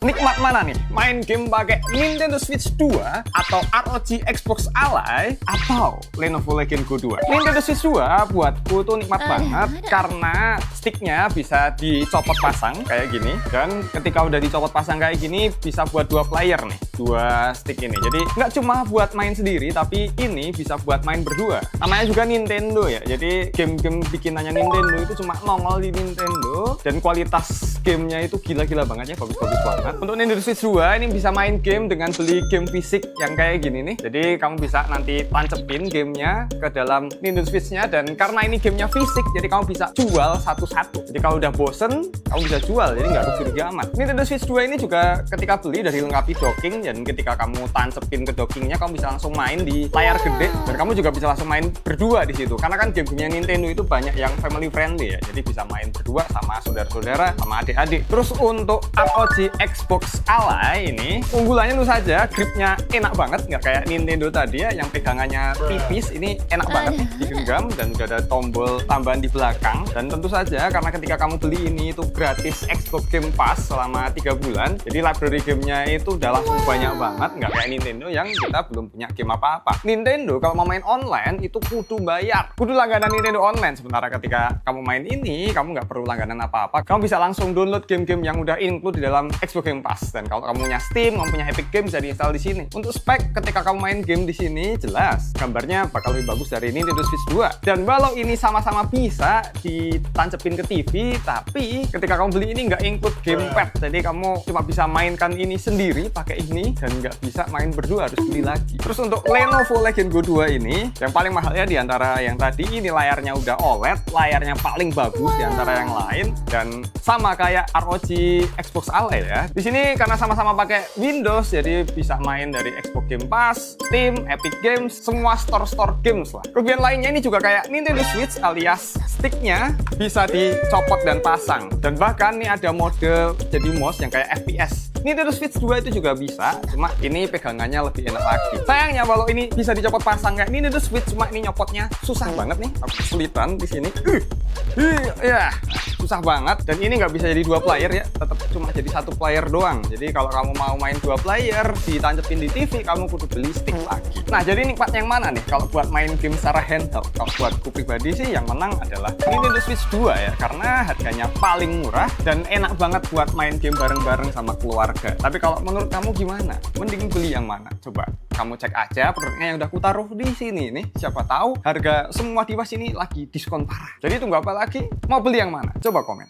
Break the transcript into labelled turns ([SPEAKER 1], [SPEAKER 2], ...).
[SPEAKER 1] Nikmat mana nih? Main game pakai Nintendo Switch 2 atau ROG Xbox Ally atau Lenovo Legion Go 2? Nintendo Switch 2 buatku tuh nikmat banget karena sticknya bisa dicopot pasang kayak gini, dan ketika udah dicopot pasang kayak gini bisa buat dua player nih, dua stick ini. Jadi nggak cuma buat main sendiri, tapi ini bisa buat main berdua. Namanya juga Nintendo ya, jadi game-game bikinannya Nintendo itu cuma nongol di Nintendo, dan kualitas gamenya itu gila-gila banget ya, bagus-bagus banget. Untuk Nintendo Switch 2 ini bisa main game dengan beli game fisik yang kayak gini nih. Jadi kamu bisa nanti tancepin gamenya ke dalam Nintendo Switch-nya, dan karena ini gamenya fisik, jadi kamu bisa jual satu-satu. Jadi kalau udah bosen, kamu bisa jual, jadi nggak rugi-rugi amat. Nintendo Switch 2 ini juga ketika beli udah dilengkapi docking, dan ketika kamu tancepin ke dockingnya, kamu bisa langsung main di layar gede, dan kamu juga bisa langsung main berdua di situ. Karena kan game-gamenya Nintendo itu banyak yang family friendly ya, jadi bisa main berdua sama saudara-saudara, sama adik-adik. Terus untuk ROG Xbox Ally ini unggulannya tentu saja gripnya enak banget, nggak kayak Nintendo tadi ya yang pegangannya tipis. Ini enak banget nih digenggam, dan udah ada tombol tambahan di belakang. Dan tentu saja karena ketika kamu beli ini itu gratis Xbox Game Pass selama 3 bulan, jadi library gamenya itu udah langsung banyak banget, nggak kayak Nintendo yang kita belum punya game apa-apa. Nintendo kalau mau main online itu kudu bayar, kudu langganan Nintendo Online. Sementara ketika kamu main ini, kamu nggak perlu langganan apa-apa, kamu bisa langsung download game-game yang udah include di dalam Xbox Game Pass. Dan kalau kamu punya Steam, kamu punya Epic Games, bisa diinstal di sini. Untuk spek, ketika kamu main game di sini, jelas gambarnya bakal lebih bagus dari Nintendo Switch 2. Dan walau ini sama-sama bisa ditancepin ke TV, tapi ketika kamu beli ini nggak include gamepad. Jadi kamu cuma bisa mainkan ini sendiri pakai ini, dan nggak bisa main berdua, harus beli lagi. Terus untuk Lenovo Legion Go 2 ini, yang paling mahal ya di antara yang tadi, ini layarnya udah OLED, layarnya paling bagus di antara yang lain, dan sama kayak ROG Xbox Ally ya. Di sini karena sama-sama pakai Windows, jadi bisa main dari Xbox Game Pass, Steam, Epic Games, semua store-store games lah. Kemudian lainnya ini juga kayak Nintendo Switch, alias sticknya bisa dicopot dan pasang. Dan bahkan nih ada mode jadi mouse yang kayak FPS. Nintendo Switch 2 itu juga bisa, cuma ini pegangannya lebih enak lagi. Sayangnya kalau ini bisa dicopot pasang kayak Nintendo Switch, cuma ini nyopotnya susah banget nih. Aku kesulitan di sini. Ya, susah banget. Dan ini nggak bisa jadi dua player ya, tetap cuma jadi satu player doang. Jadi kalau kamu mau main dua player, ditancepin di TV, kamu kudu beli stick lagi. Nah, jadi nikmat yang mana nih kalau buat main game secara handheld? Kalau buatku pribadi sih yang menang adalah Nintendo Switch 2 ya, karena harganya paling murah dan enak banget buat main game bareng-bareng sama keluarga. Tapi kalau menurut kamu gimana? Mending beli yang mana? Coba kamu cek aja produknya yang udah aku taruh di sini nih. Siapa tahu harga semua device ini lagi diskon parah. Jadi tunggu apa lagi? Mau beli yang mana? Coba komen.